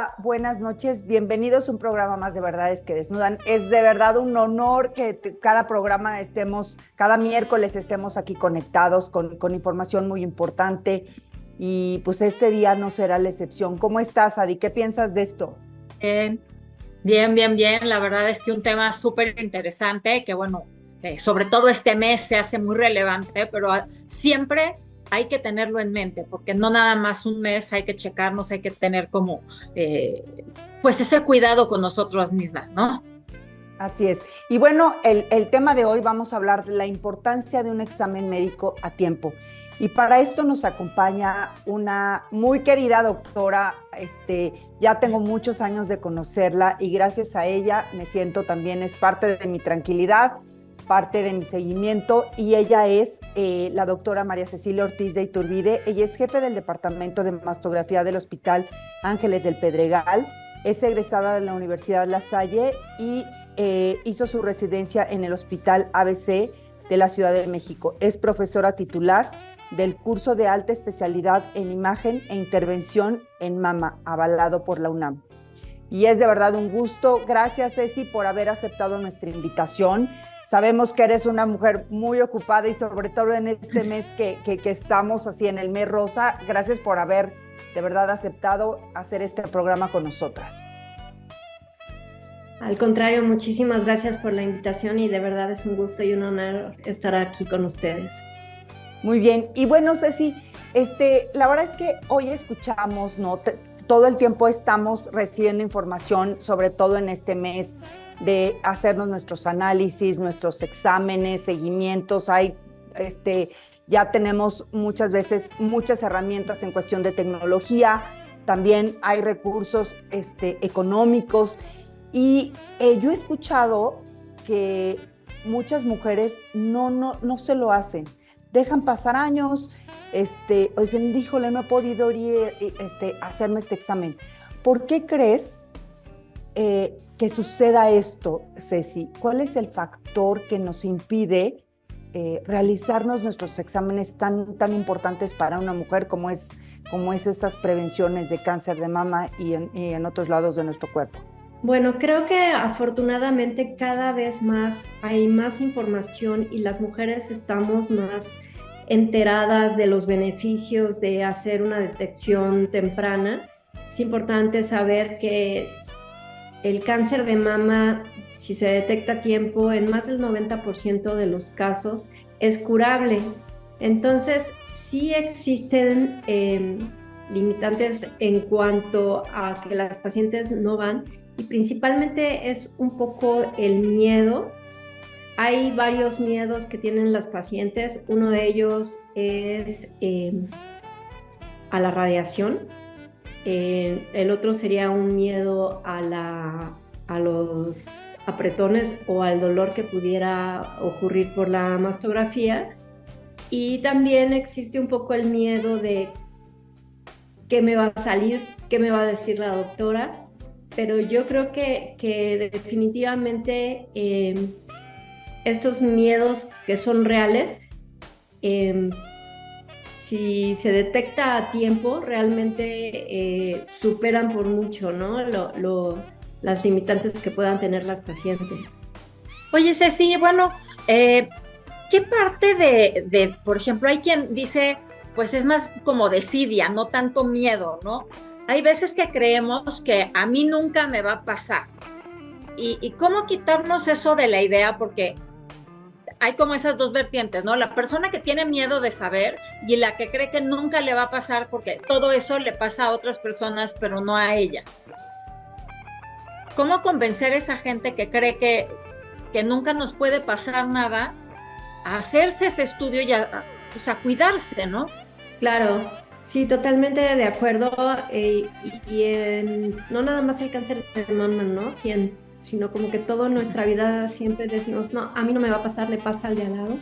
Hola, buenas noches, bienvenidos a un programa más de Verdades que Desnudan. Es de verdad un honor que cada programa cada miércoles estemos aquí conectados con información muy importante y pues este día no será la excepción. ¿Cómo estás, Adi? ¿Qué piensas de esto? Bien, bien, bien, bien. La verdad es que un tema súper interesante que, bueno, sobre todo este mes se hace muy relevante, pero siempre hay que tenerlo en mente, porque no nada más un mes hay que checarnos, hay que tener como, eh, pues ese cuidado con nosotras mismas, ¿no? Así es. Y bueno, el tema de hoy vamos a hablar de la importancia de un examen médico a tiempo. Y para esto nos acompaña una muy querida doctora, ya tengo muchos años de conocerla y gracias a ella me siento también, es parte de mi tranquilidad, parte de mi seguimiento y ella es la doctora María Cecilia Ortiz de Iturbide. Ella es jefe del Departamento de Mastografía del Hospital Ángeles del Pedregal, es egresada de la Universidad La Salle y hizo su residencia en el Hospital ABC de la Ciudad de México. Es profesora titular del curso de alta especialidad en imagen e intervención en mama, avalado por la UNAM. Y es de verdad un gusto. Gracias, Ceci, por haber aceptado nuestra invitación. Sabemos que eres una mujer muy ocupada y sobre todo en este mes que estamos así en el mes rosa. Gracias por haber de verdad aceptado hacer este programa con nosotras. Al contrario, muchísimas gracias por la invitación y de verdad es un gusto y un honor estar aquí con ustedes. Muy bien. Y bueno, Ceci, la verdad es que hoy escuchamos, ¿no? Todo el tiempo estamos recibiendo información, sobre todo en este mes, de hacernos nuestros análisis, nuestros exámenes, seguimientos. Ya tenemos muchas veces muchas herramientas en cuestión de tecnología. También hay recursos económicos. Y yo he escuchado que muchas mujeres no se lo hacen. Dejan pasar años, o dicen, híjole, no he podido ir hacerme este examen. ¿Por qué crees que suceda esto, Ceci? ¿Cuál es el factor que nos impide realizarnos nuestros exámenes tan importantes para una mujer como es estas prevenciones de cáncer de mama y en otros lados de nuestro cuerpo? Bueno, creo que afortunadamente cada vez más hay más información y las mujeres estamos más enteradas de los beneficios de hacer una detección temprana. Es importante saber que el cáncer de mama, si se detecta a tiempo, en más del 90% de los casos es curable. Entonces, sí existen limitantes en cuanto a que las pacientes no van, y principalmente es un poco el miedo. Hay varios miedos que tienen las pacientes. Uno de ellos es a la radiación. El otro sería un miedo a los apretones o al dolor que pudiera ocurrir por la mastografía. Y también existe un poco el miedo de qué me va a salir, qué me va a decir la doctora. Pero yo creo que definitivamente estos miedos que son reales, si se detecta a tiempo, realmente superan por mucho, ¿no? Las limitantes que puedan tener las pacientes. Oye, Ceci, bueno, ¿qué parte por ejemplo, hay quien dice, pues es más como desidia, no tanto miedo, ¿no? Hay veces que creemos que a mí nunca me va a pasar. ¿Y cómo quitarnos eso de la idea? Porque hay como esas dos vertientes, ¿no? La persona que tiene miedo de saber y la que cree que nunca le va a pasar porque todo eso le pasa a otras personas, pero no a ella. ¿Cómo convencer a esa gente que cree que nunca nos puede pasar nada a hacerse ese estudio y pues a cuidarse, ¿no? Claro, sí, totalmente de acuerdo. No nada más el cáncer de mama, ¿no? Sino como que toda nuestra vida siempre decimos, no, a mí no me va a pasar, le pasa al de al lado.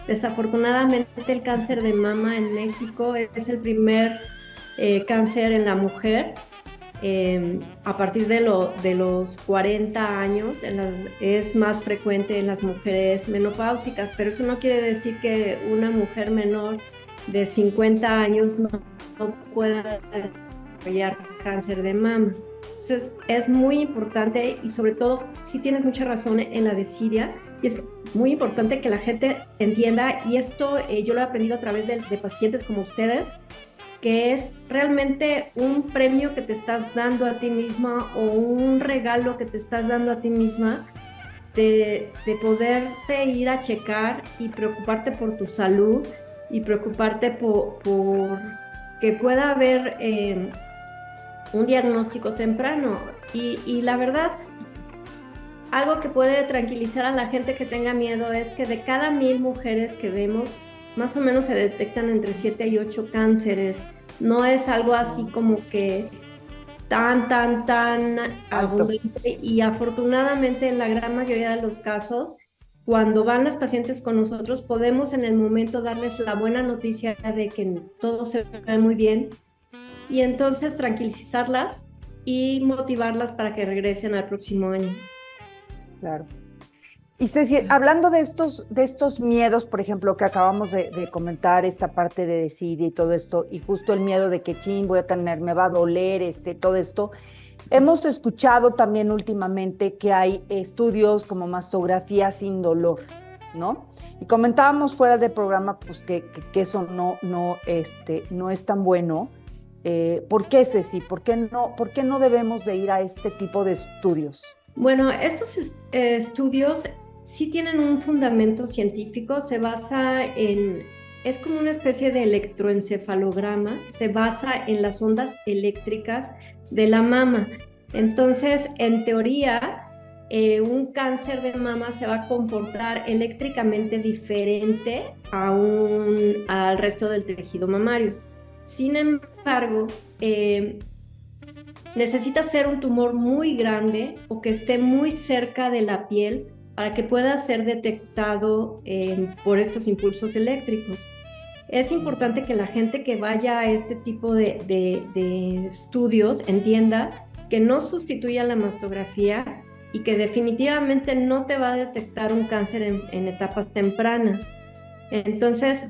Desafortunadamente el cáncer de mama en México es el primer cáncer en la mujer. A partir de los 40 años es más frecuente en las mujeres menopáusicas, pero eso no quiere decir que una mujer menor de 50 años no pueda desarrollar cáncer de mama. Entonces es muy importante y sobre todo, sí tienes mucha razón en la desidia, y es muy importante que la gente entienda, y esto yo lo he aprendido a través de pacientes como ustedes, que es realmente un premio que te estás dando a ti misma o un regalo que te estás dando a ti misma de poderte ir a checar y preocuparte por tu salud y preocuparte por que pueda haber un diagnóstico temprano. Y la verdad, algo que puede tranquilizar a la gente que tenga miedo es que de cada 1000 mujeres que vemos, más o menos se detectan entre 7 y 8 cánceres. No es algo así como que tan abundante, y afortunadamente en la gran mayoría de los casos, cuando van las pacientes con nosotros, podemos en el momento darles la buena noticia de que todo se ve muy bien, y entonces tranquilizarlas y motivarlas para que regresen al próximo año. Claro. Y Ceci, hablando de estos miedos, por ejemplo, que acabamos de comentar, esta parte de desidia y todo esto, y justo el miedo de que voy a tener, me va a doler, todo esto, hemos escuchado también últimamente que hay estudios como mastografía sin dolor, ¿no? Y comentábamos fuera del programa, pues que eso no es tan bueno. ¿Por qué, Ceci? ¿Por qué no debemos de ir a este tipo de estudios? Bueno, estos estudios sí tienen un fundamento científico, se basa es como una especie de electroencefalograma, se basa en las ondas eléctricas de la mama. Entonces, en teoría, un cáncer de mama se va a comportar eléctricamente diferente al resto del tejido mamario. Sin embargo, necesita ser un tumor muy grande o que esté muy cerca de la piel para que pueda ser detectado por estos impulsos eléctricos. Es importante que la gente que vaya a este tipo de estudios entienda que no sustituye a la mastografía y que definitivamente no te va a detectar un cáncer en etapas tempranas. Entonces,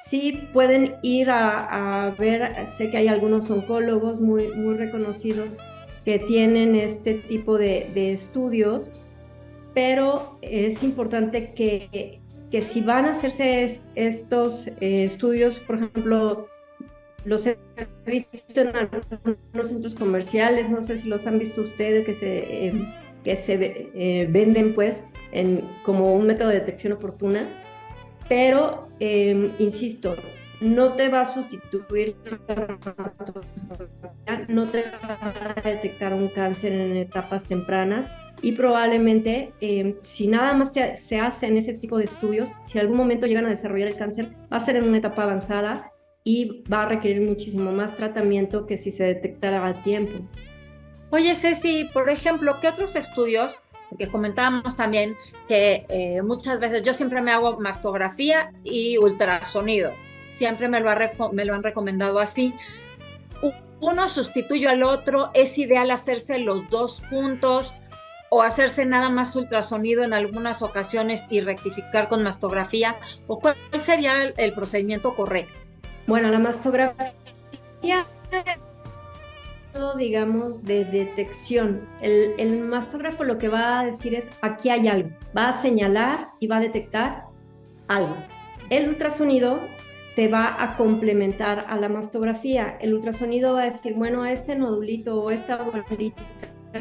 sí pueden ir a ver, sé que hay algunos oncólogos muy reconocidos que tienen este tipo de estudios, pero es importante que si van a hacerse estos estudios, por ejemplo, los he visto en algunos centros comerciales, no sé si los han visto ustedes, que se venden pues como un método de detección oportuna, pero insisto, no te va a sustituir, no te va a detectar un cáncer en etapas tempranas, y probablemente si nada más se hace en ese tipo de estudios, si en algún momento llegan a desarrollar el cáncer, va a ser en una etapa avanzada y va a requerir muchísimo más tratamiento que si se detectara a tiempo. Oye, Ceci, por ejemplo, ¿qué otros estudios? Porque comentábamos también que muchas veces yo siempre me hago mastografía y ultrasonido. Siempre me lo han recomendado así. Uno sustituye al otro. ¿Es ideal hacerse los dos juntos o hacerse nada más ultrasonido en algunas ocasiones y rectificar con mastografía? ¿O cuál sería el procedimiento correcto? Bueno, la mastografía, digamos, de detección. El mastógrafo lo que va a decir es, aquí hay algo. Va a señalar y va a detectar algo. El ultrasonido te va a complementar a la mastografía. El ultrasonido va a decir, bueno, este nodulito o esta bolita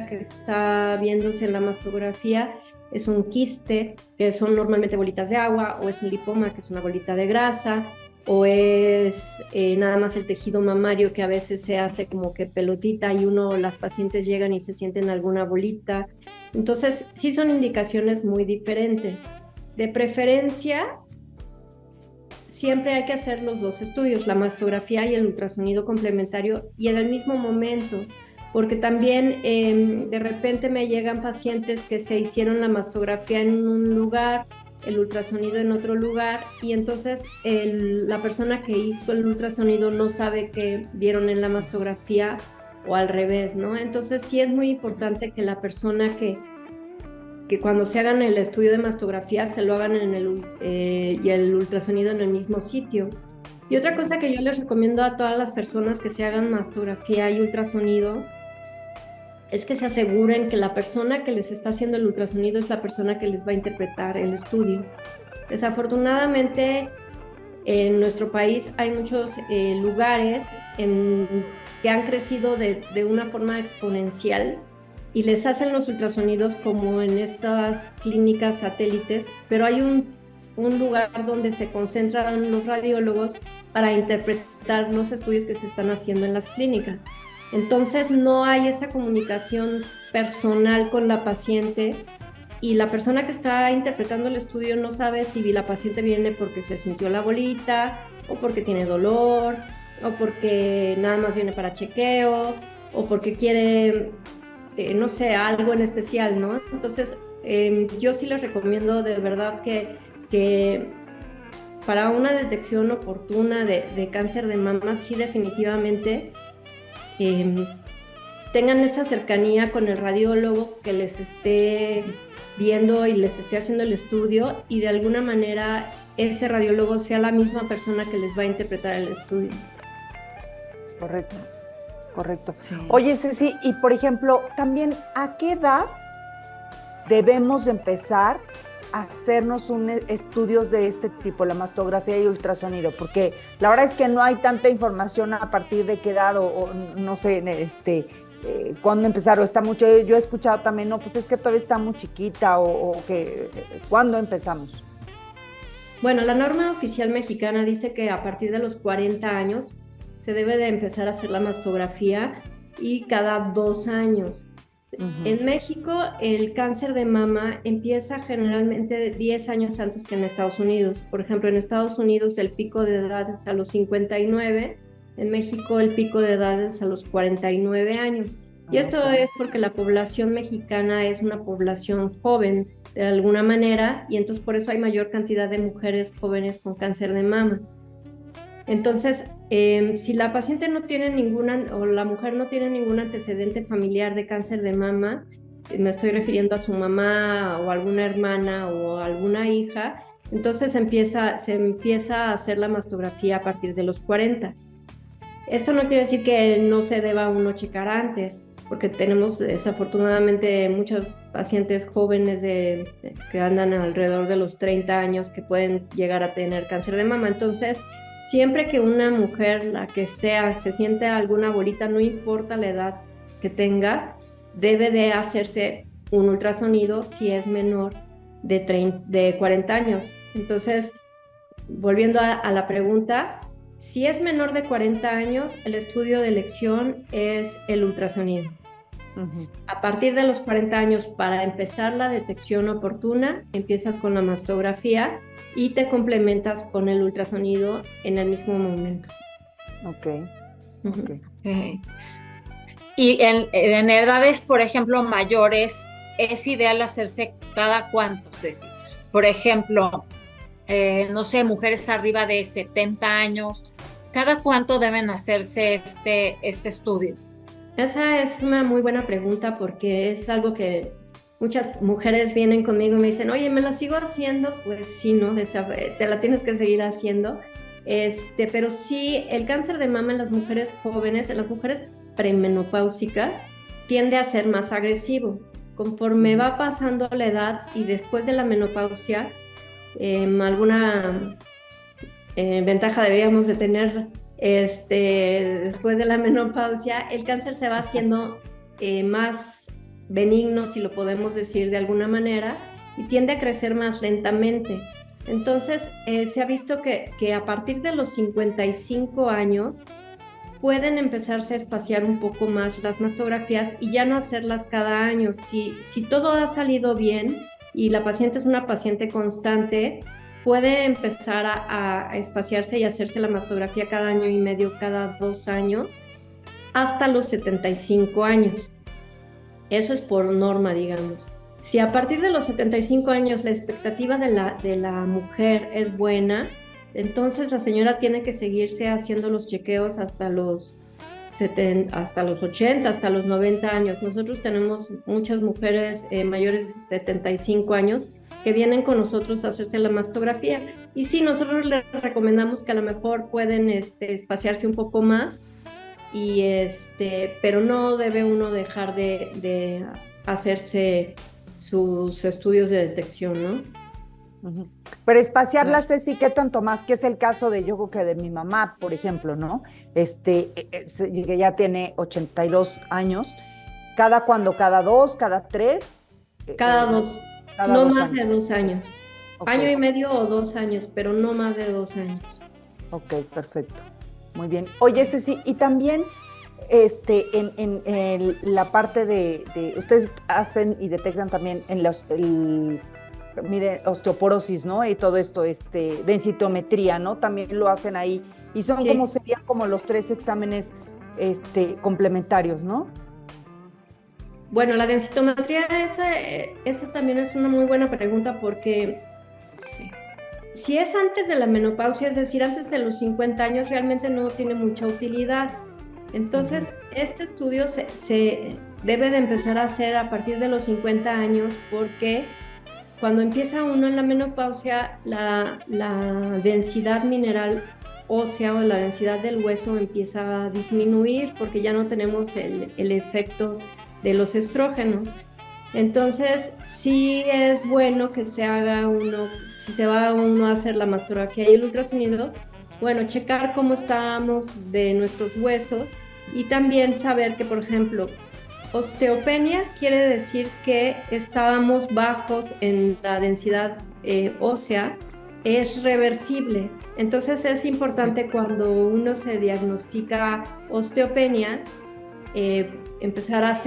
que está viéndose en la mastografía es un quiste, que son normalmente bolitas de agua, o es un lipoma, que es una bolita de grasa, o es nada más el tejido mamario, que a veces se hace como que pelotita y las pacientes llegan y se sienten alguna bolita. Entonces, sí son indicaciones muy diferentes. De preferencia, siempre hay que hacer los dos estudios, la mastografía y el ultrasonido complementario, y en el mismo momento, porque también de repente me llegan pacientes que se hicieron la mastografía en un lugar, el ultrasonido en otro lugar, y entonces la persona que hizo el ultrasonido no sabe qué vieron en la mastografía o al revés, ¿no? Entonces sí es muy importante que la persona que cuando se hagan el estudio de mastografía se lo hagan y el ultrasonido en el mismo sitio. Y otra cosa que yo les recomiendo a todas las personas que se hagan mastografía y ultrasonido es que se aseguren que la persona que les está haciendo el ultrasonido es la persona que les va a interpretar el estudio. Desafortunadamente, en nuestro país hay muchos lugares que han crecido de una forma exponencial y les hacen los ultrasonidos como en estas clínicas satélites, pero hay un lugar donde se concentran los radiólogos para interpretar los estudios que se están haciendo en las clínicas. Entonces no hay esa comunicación personal con la paciente y la persona que está interpretando el estudio no sabe si la paciente viene porque se sintió la bolita o porque tiene dolor o porque nada más viene para chequeo o porque quiere, no sé, algo en especial, ¿no? Entonces yo sí les recomiendo de verdad que para una detección oportuna de cáncer de mama, sí definitivamente tengan esa cercanía con el radiólogo que les esté viendo y les esté haciendo el estudio y de alguna manera ese radiólogo sea la misma persona que les va a interpretar el estudio. Correcto, correcto. Sí. Oye, Ceci, y por ejemplo, también, ¿a qué edad debemos empezar a hacernos estudios de este tipo, la mastografía y ultrasonido? Porque la verdad es que no hay tanta información a partir de qué edad o no sé, cuándo empezar o está mucho. Yo he escuchado también, no, pues es que todavía está muy chiquita o que, ¿cuándo empezamos? Bueno, la norma oficial mexicana dice que a partir de los 40 años se debe de empezar a hacer la mastografía y cada 2 años. En México, el cáncer de mama empieza generalmente 10 años antes que en Estados Unidos. Por ejemplo, en Estados Unidos el pico de edad es a los 59, en México el pico de edad es a los 49 años. Y esto es porque la población mexicana es una población joven de alguna manera y entonces por eso hay mayor cantidad de mujeres jóvenes con cáncer de mama. Entonces, si la paciente no tiene o la mujer no tiene ningún antecedente familiar de cáncer de mama, me estoy refiriendo a su mamá o alguna hermana o alguna hija, entonces se empieza a hacer la mastografía a partir de los 40. Esto no quiere decir que no se deba uno checar antes, porque tenemos desafortunadamente muchos pacientes jóvenes que andan alrededor de los 30 años que pueden llegar a tener cáncer de mama. Entonces, siempre que una mujer, la que sea, se siente alguna bolita, no importa la edad que tenga, debe de hacerse un ultrasonido si es menor de 40 años. Entonces, volviendo a la pregunta, si es menor de 40 años, el estudio de elección es el ultrasonido. A partir de los 40 años, para empezar la detección oportuna, empiezas con la mastografía y te complementas con el ultrasonido en el mismo momento. Ok. Y en edades, por ejemplo, mayores, ¿es ideal hacerse cada cuánto, Ceci? Por ejemplo, no sé, mujeres arriba de 70 años, ¿cada cuánto deben hacerse este estudio? Esa es una muy buena pregunta porque es algo que muchas mujeres vienen conmigo y me dicen, oye, ¿me la sigo haciendo? Pues sí, ¿no? Te la tienes que seguir haciendo. Pero sí, el cáncer de mama en las mujeres jóvenes, en las mujeres premenopáusicas, tiende a ser más agresivo. Conforme va pasando la edad y después de la menopausia, alguna ventaja deberíamos de tener después de la menopausia, el cáncer se va haciendo más benigno, si lo podemos decir de alguna manera, y tiende a crecer más lentamente. Entonces, se ha visto que a partir de los 55 años pueden empezarse a espaciar un poco más las mastografías y ya no hacerlas cada año. Si todo ha salido bien y la paciente es una paciente constante, puede empezar a espaciarse y hacerse la mastografía cada año y medio, cada 2 años, hasta los 75 años. Eso es por norma, digamos. Si a partir de los 75 años la expectativa de la mujer es buena, entonces la señora tiene que seguirse haciendo los chequeos hasta los 80, hasta los 90 años. Nosotros tenemos muchas mujeres mayores de 75 años que vienen con nosotros a hacerse la mastografía. Y sí, nosotros les recomendamos que a lo mejor pueden espaciarse un poco más, pero no debe uno dejar de hacerse sus estudios de detección, ¿no? Ujú. Pero espaciarla, Ceci, ¿qué tanto más? Que es el caso de yo creo que de mi mamá, por ejemplo, ¿no? Que ya tiene 82 años. ¿Cada dos, cada tres? Cada dos, Cada no 2 más años. de 2 años. Ok, Año y medio o 2 años, pero no más de 2 años. ok, perfecto. Muy bien. Oye, Ceci, y también en la parte ustedes hacen y detectan también en mire, osteoporosis, ¿no? Y todo esto, densitometría, ¿no? También lo hacen ahí. Y son Sí. serían como los 3 exámenes, complementarios, ¿no? Bueno, la densitometría, esa también es una muy buena pregunta porque Sí. si es antes de la menopausia, es decir, antes de los 50 años, realmente no tiene mucha utilidad. Entonces, este estudio se debe de empezar a hacer a partir de los 50 años porque cuando empieza uno en la menopausia, la densidad mineral ósea o la densidad del hueso empieza a disminuir porque ya no tenemos el efecto de los estrógenos. Entonces, sí es bueno que se haga uno, si se va uno a hacer la mastografía y el ultrasonido, bueno, checar cómo estamos de nuestros huesos y también saber que, por ejemplo, osteopenia quiere decir que estábamos bajos en la densidad ósea, es reversible. Entonces es importante cuando uno se diagnostica osteopenia, empezar a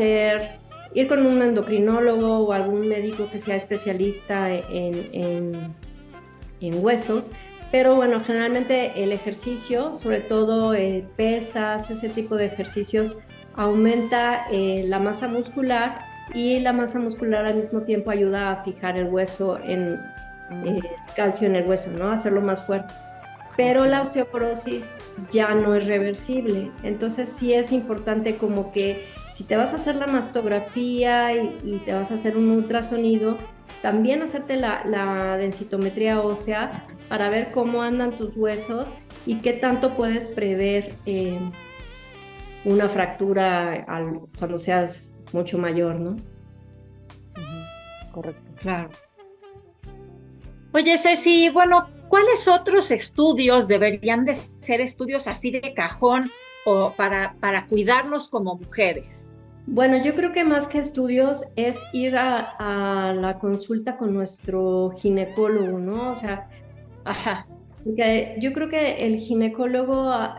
ir con un endocrinólogo o algún médico que sea especialista en huesos. Pero bueno, generalmente el ejercicio, sobre todo pesas, ese tipo de ejercicios, aumenta la masa muscular y la masa muscular al mismo tiempo ayuda a fijar el hueso calcio en el hueso, ¿no? Hacerlo más fuerte. Pero la osteoporosis ya no es reversible. Entonces sí es importante como que si te vas a hacer la mastografía y te vas a hacer un ultrasonido, también hacerte la densitometría ósea para ver cómo andan tus huesos y qué tanto puedes prever una fractura cuando seas mucho mayor, ¿no? Correcto. Claro. Oye, Ceci, bueno, ¿cuáles otros estudios deberían de ser estudios así de cajón o para cuidarnos como mujeres? Bueno, yo creo que más que estudios es ir a la consulta con nuestro ginecólogo, ¿no? O sea, Ajá. porque yo creo que el ginecólogo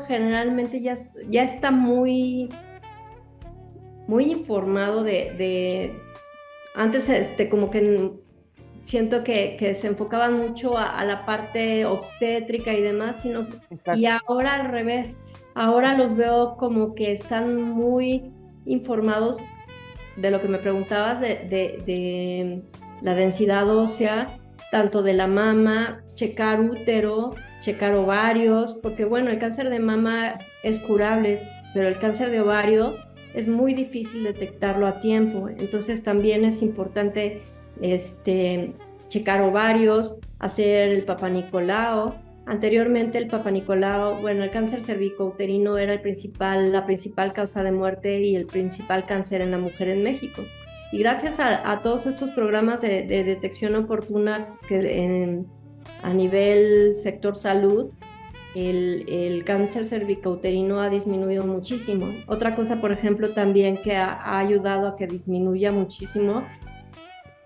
generalmente ya está muy, muy informado antes como que siento que se enfocaban mucho a la parte obstétrica y demás, y ahora al revés, ahora los veo como que están muy informados de lo que me preguntabas de la densidad ósea, tanto de la mama, checar útero, checar ovarios, porque bueno, el cáncer de mama es curable, pero el cáncer de ovario es muy difícil detectarlo a tiempo. Entonces también es importante checar ovarios, hacer el Papa Nicolau. Anteriormente el Papa Nicolau, bueno, el cáncer cervicouterino era la principal causa de muerte y el principal cáncer en la mujer en México. Y gracias a todos estos programas de detección oportuna a nivel sector salud, el cáncer cervicouterino ha disminuido muchísimo. Otra cosa, por ejemplo, también que ha ayudado a que disminuya muchísimo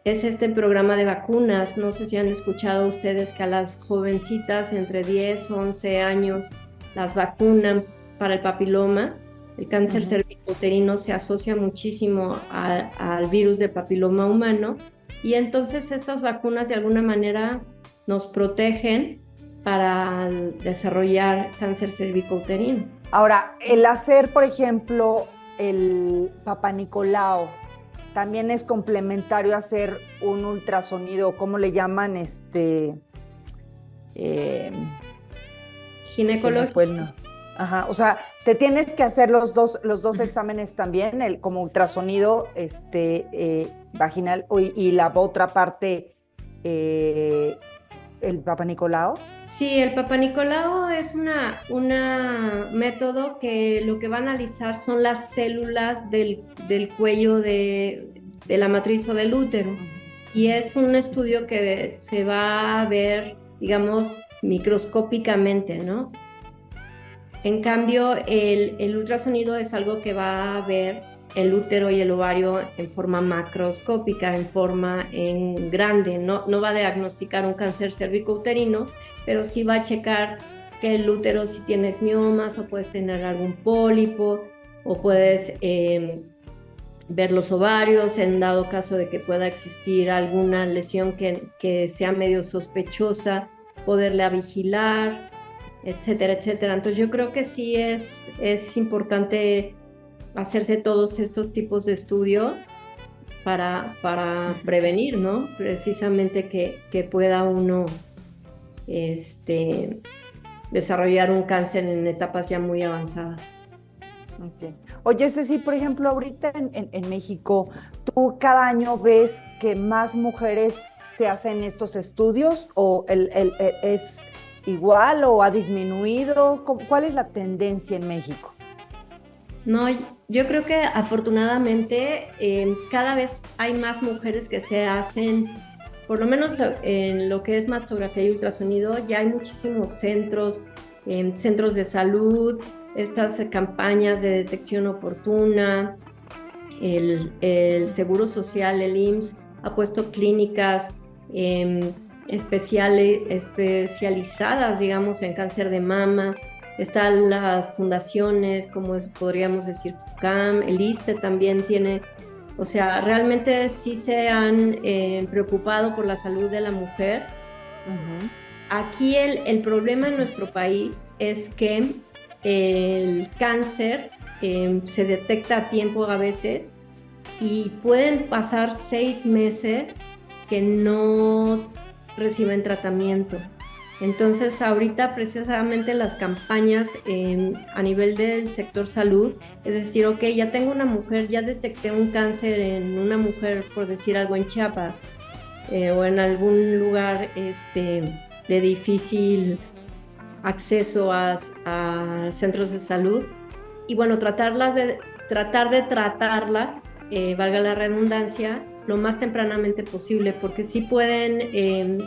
es este programa de vacunas. No sé si han escuchado ustedes que a las jovencitas entre 10 o 11 años las vacunan para el papiloma. El cáncer cervicouterino se asocia muchísimo al virus de papiloma humano y entonces estas vacunas de alguna manera nos protegen para desarrollar cáncer cervicouterino. Ahora, el hacer, por ejemplo, el Papa Nicolau, también es complementario hacer un ultrasonido, ¿cómo le llaman? Ginecológico. Ajá, o sea, te tienes que hacer los dos exámenes también, como ultrasonido vaginal y la otra parte el Papa Nicolau? Sí, el Papa Nicolau es una método que lo que va a analizar son las células del cuello de la matriz o del útero. Y es un estudio que se va a ver, digamos, microscópicamente, ¿no? En cambio, el ultrasonido es algo que va a ver el útero y el ovario en forma macroscópica, en forma en grande. No va a diagnosticar un cáncer cervicouterino, pero sí va a checar que el útero si tienes miomas o puedes tener algún pólipo o puedes ver los ovarios en dado caso de que pueda existir alguna lesión que sea medio sospechosa, poderla vigilar, etcétera, etcétera. Entonces yo creo que sí es importante hacerse todos estos tipos de estudios para prevenir, ¿no? Precisamente que pueda uno desarrollar un cáncer en etapas ya muy avanzadas. Okay. Oye, Ceci, por ejemplo, ahorita en México, ¿tú cada año ves que más mujeres se hacen estos estudios o es igual o ha disminuido? ¿Cuál es la tendencia en México? No, yo creo que afortunadamente cada vez hay más mujeres que se hacen, por lo menos en lo que es mastografía y ultrasonido, ya hay muchísimos centros de salud, estas campañas de detección oportuna, el Seguro Social, el IMSS, ha puesto clínicas especializadas, digamos, en cáncer de mama. Están las fundaciones, como podríamos decir FUCAM, el ISSSTE también tiene, o sea, realmente sí se han preocupado por la salud de la mujer. Uh-huh. Aquí el problema en nuestro país es que el cáncer se detecta a tiempo a veces y pueden pasar 6 meses que no reciben tratamiento. Entonces ahorita precisamente las campañas a nivel del sector salud, es decir, ok, ya tengo una mujer, ya detecté un cáncer en una mujer, por decir algo, en Chiapas o en algún lugar de difícil acceso a centros de salud, y bueno, tratar de tratarla, valga la redundancia, lo más tempranamente posible, porque sí pueden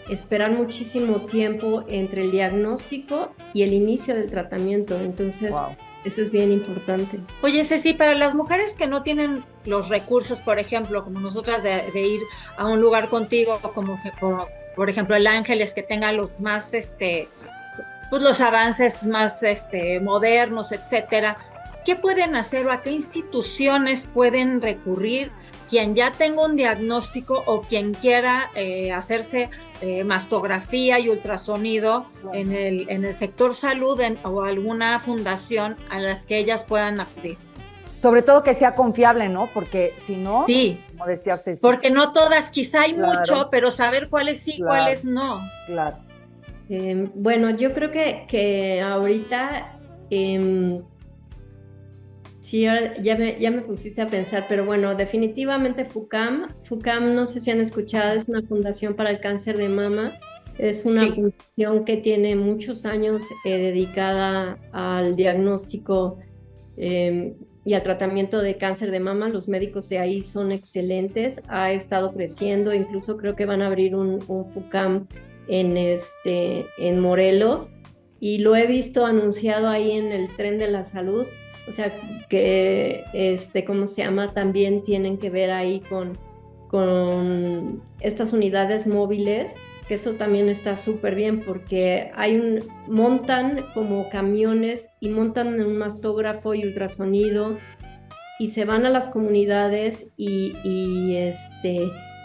esperar muchísimo tiempo entre el diagnóstico y el inicio del tratamiento. Entonces, wow, eso es bien importante. Oye, Ceci, para las mujeres que no tienen los recursos, por ejemplo, como nosotras de ir a un lugar contigo, como por ejemplo el Ángeles, que tenga los más, pues los avances más modernos, etcétera, ¿qué pueden hacer o a qué instituciones pueden recurrir quien ya tenga un diagnóstico o quien quiera hacerse mastografía y ultrasonido en el sector salud o alguna fundación a las que ellas puedan acudir? Sobre todo que sea confiable, ¿no? Porque si no, sí, como decía Ceci, porque no todas, quizá hay mucho, pero saber cuáles sí, cuáles no. Claro. Bueno, yo creo que ahorita sí, ya me pusiste a pensar, pero bueno, definitivamente FUCAM, no sé si han escuchado, es una fundación para el cáncer de mama, es una fundación que tiene muchos años dedicada al diagnóstico y al tratamiento de cáncer de mama. Los médicos de ahí son excelentes, ha estado creciendo, incluso creo que van a abrir un FUCAM en Morelos, y lo he visto anunciado ahí en el tren de la salud. O sea, que, ¿cómo se llama? También tienen que ver ahí con estas unidades móviles, que eso también está súper bien, porque montan como camiones y montan un mastógrafo y ultrasonido y se van a las comunidades y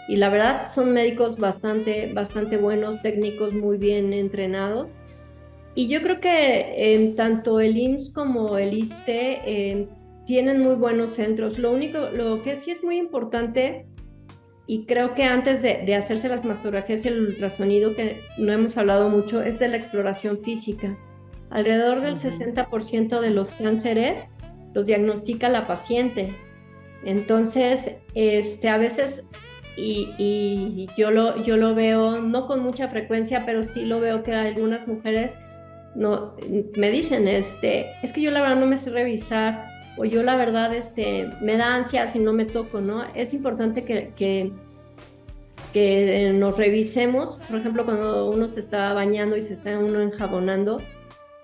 la verdad son médicos bastante buenos, técnicos muy bien entrenados. Y yo creo que tanto el IMSS como el ISSSTE tienen muy buenos centros. Lo que sí es muy importante, y creo que antes de hacerse las mastografías y el ultrasonido, que no hemos hablado mucho, es de la exploración física. Alrededor del 60% de los cánceres los diagnostica la paciente. Entonces, a veces y yo lo veo, no con mucha frecuencia, pero sí lo veo que algunas mujeres no, me dicen, es que yo la verdad no me sé revisar, o yo la verdad me da ansia si no me toco, ¿no? Es importante que nos revisemos, por ejemplo, cuando uno se está bañando y se está uno enjabonando,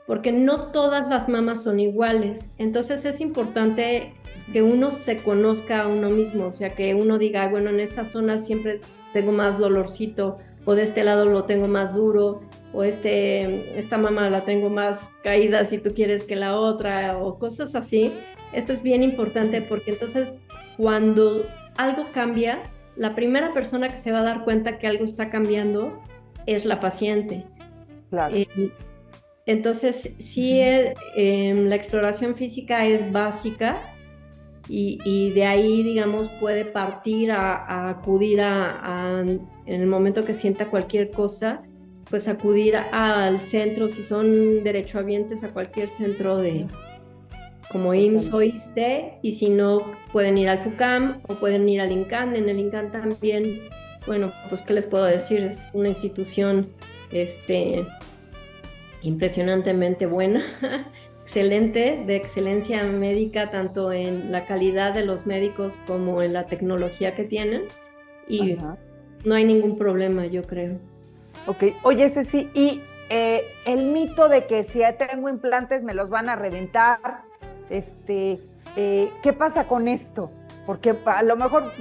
porque no todas las mamas son iguales. Entonces es importante que uno se conozca a uno mismo, o sea, que uno diga, bueno, en esta zona siempre tengo más dolorcito, o de este lado lo tengo más duro, o esta mama la tengo más caída si tú quieres que la otra, o cosas así. Esto es bien importante porque entonces cuando algo cambia, la primera persona que se va a dar cuenta que algo está cambiando es la paciente. Claro. Entonces, sí, la exploración física es básica y de ahí, digamos, puede partir a acudir en el momento que sienta cualquier cosa, pues acudir al centro, si son derechohabientes, a cualquier centro como IMSS o ISSSTE, y si no, pueden ir al FUCAM o pueden ir al INCAN. En el INCAN también, bueno, pues, ¿qué les puedo decir? Es una institución, impresionantemente buena, excelente, de excelencia médica, tanto en la calidad de los médicos como en la tecnología que tienen, y no hay ningún problema, yo creo. Ok, oye, Ceci, y el mito de que si tengo implantes me los van a reventar, ¿qué pasa con esto? Porque a lo mejor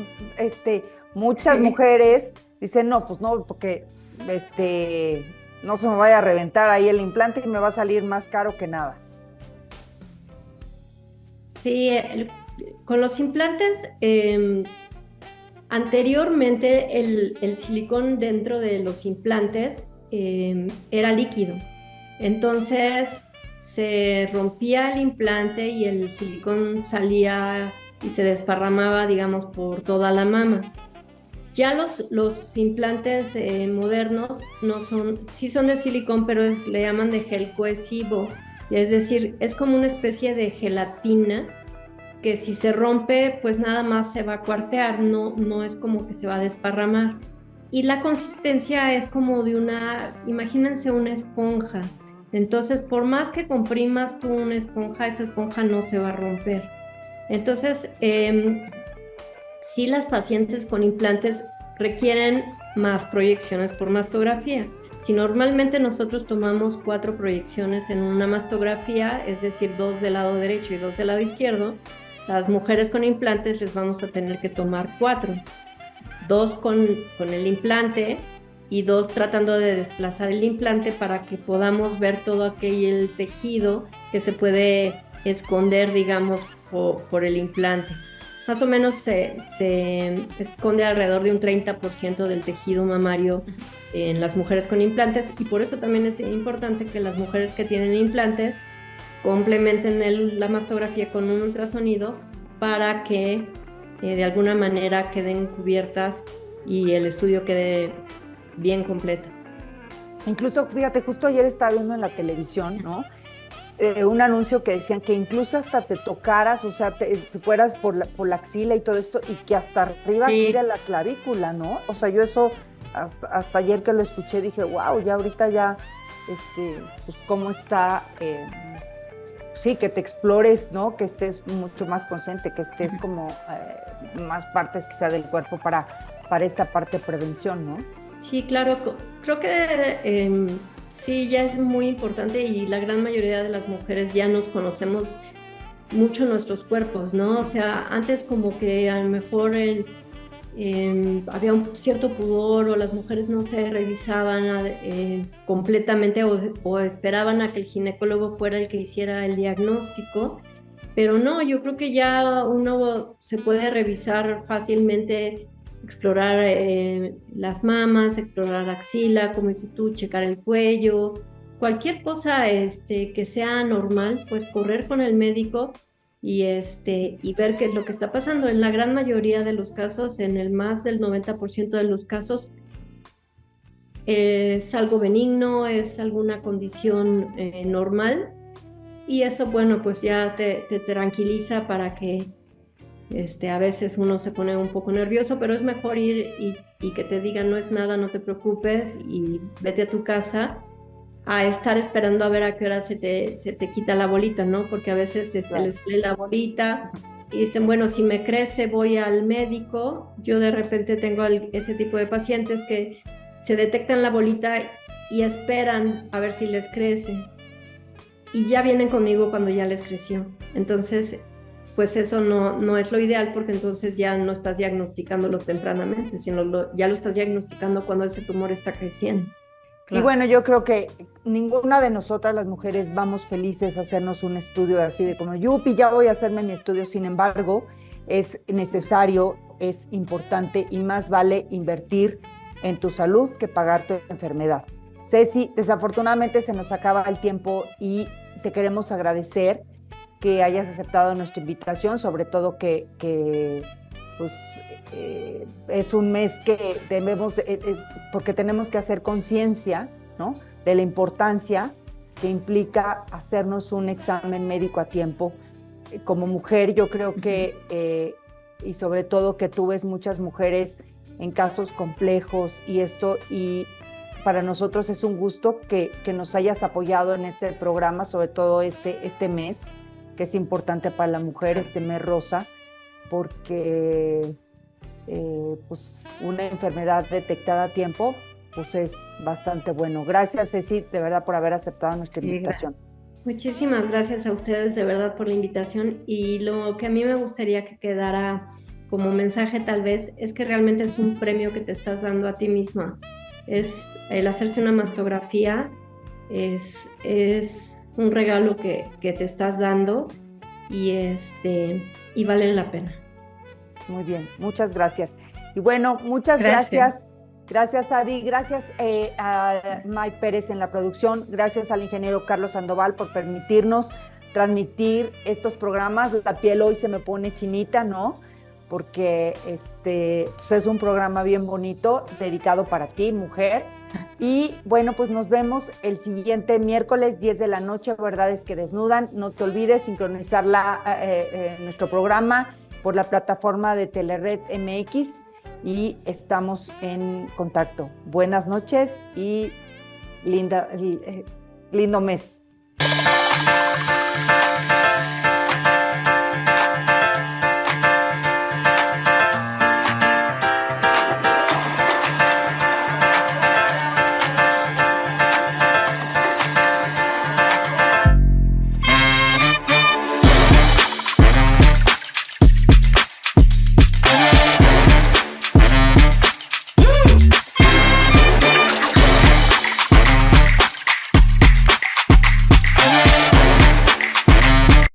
muchas mujeres dicen, no, pues no, porque no se me vaya a reventar ahí el implante y me va a salir más caro que nada. Sí, con los implantes, anteriormente el silicón dentro de los implantes era líquido. Entonces se rompía el implante y el silicón salía y se desparramaba, digamos, por toda la mama. Ya los implantes modernos sí son de silicón, pero le llaman de gel cohesivo. Es decir, es como una especie de gelatina que si se rompe, pues nada más se va a cuartear, no es como que se va a desparramar. Y la consistencia es como imagínense una esponja. Entonces, por más que comprimas tú una esponja, esa esponja no se va a romper. Entonces, sí, las pacientes con implantes requieren más proyecciones por mastografía. Si normalmente nosotros tomamos 4 proyecciones en una mastografía, es decir, 2 del lado derecho y 2 del lado izquierdo, las mujeres con implantes les vamos a tener que tomar 4. 2 con el implante y 2 tratando de desplazar el implante para que podamos ver todo aquel tejido que se puede esconder, digamos, por el implante. Más o menos se esconde alrededor de un 30% del tejido mamario en las mujeres con implantes, y por eso también es importante que las mujeres que tienen implantes complementen la mastografía con un ultrasonido para que de alguna manera queden cubiertas y el estudio quede bien completo. Incluso, fíjate, justo ayer estaba viendo en la televisión, ¿no? Un anuncio que decían que incluso hasta te tocaras, o sea, te fueras por la axila y todo esto, y que hasta arriba tira la clavícula, ¿no? O sea, yo eso, hasta ayer que lo escuché, dije, wow, ya ahorita ya, pues cómo está, sí, que te explores, ¿no? Que estés mucho más consciente, que estés como más partes quizá del cuerpo para esta parte de prevención, ¿no? Sí, claro, creo que sí, ya es muy importante, y la gran mayoría de las mujeres ya nos conocemos mucho nuestros cuerpos, ¿no? O sea, antes como que a lo mejor había un cierto pudor, o las mujeres no se revisaban completamente, o esperaban a que el ginecólogo fuera el que hiciera el diagnóstico, pero no, yo creo que ya uno se puede revisar fácilmente, explorar las mamas, explorar axila, como dices tú, checar el cuello, cualquier cosa que sea normal, pues correr con el médico y ver qué es lo que está pasando. En la gran mayoría de los casos, en el más del 90% de los casos, es algo benigno, es alguna condición normal, y eso, bueno, pues ya te tranquiliza para que A veces uno se pone un poco nervioso, pero es mejor ir y que te digan no es nada, no te preocupes y vete a tu casa, a estar esperando a ver a qué hora se te quita la bolita, ¿no? Porque a veces Claro. les sale la bolita y dicen, bueno, si me crece voy al médico. Yo de repente tengo ese tipo de pacientes que se detectan la bolita y esperan a ver si les crece. Y ya vienen conmigo cuando ya les creció. Entonces, pues eso no es lo ideal porque entonces ya no estás diagnosticándolo tempranamente, sino ya lo estás diagnosticando cuando ese tumor está creciendo. Y bueno, yo creo que ninguna de nosotras las mujeres vamos felices a hacernos un estudio así de como, yupi, ya voy a hacerme mi estudio. Sin embargo, es necesario, es importante y más vale invertir en tu salud que pagar tu enfermedad. Ceci, desafortunadamente se nos acaba el tiempo y te queremos agradecer que hayas aceptado nuestra invitación, sobre todo que pues es un mes que debemos, porque tenemos que hacer conciencia, ¿no?, de la importancia que implica hacernos un examen médico a tiempo. Como mujer, yo creo que, y sobre todo que tú ves muchas mujeres en casos complejos y para nosotros es un gusto que nos hayas apoyado en este programa, sobre todo este mes, que es importante para la mujer, este mes rosa, porque pues una enfermedad detectada a tiempo pues es bastante bueno. Gracias, Ceci, de verdad, por haber aceptado nuestra invitación. Muchísimas gracias a ustedes de verdad por la invitación, y lo que a mí me gustaría que quedara como mensaje tal vez es que realmente es un premio que te estás dando a ti misma. Es el hacerse una mastografía, es un regalo que te estás dando y vale la pena. Muy bien, muchas gracias. Y bueno, muchas gracias. Gracias, Adi. Gracias a Mike Pérez en la producción. Gracias al ingeniero Carlos Sandoval por permitirnos transmitir estos programas. La piel hoy se me pone chinita, ¿no? Porque pues es un programa bien bonito, dedicado para ti, mujer. Y bueno, pues nos vemos el siguiente miércoles, 10 de la noche, Verdades que Desnudan. No te olvides sincronizar nuestro programa por la plataforma de Telered MX y estamos en contacto. Buenas noches y lindo mes.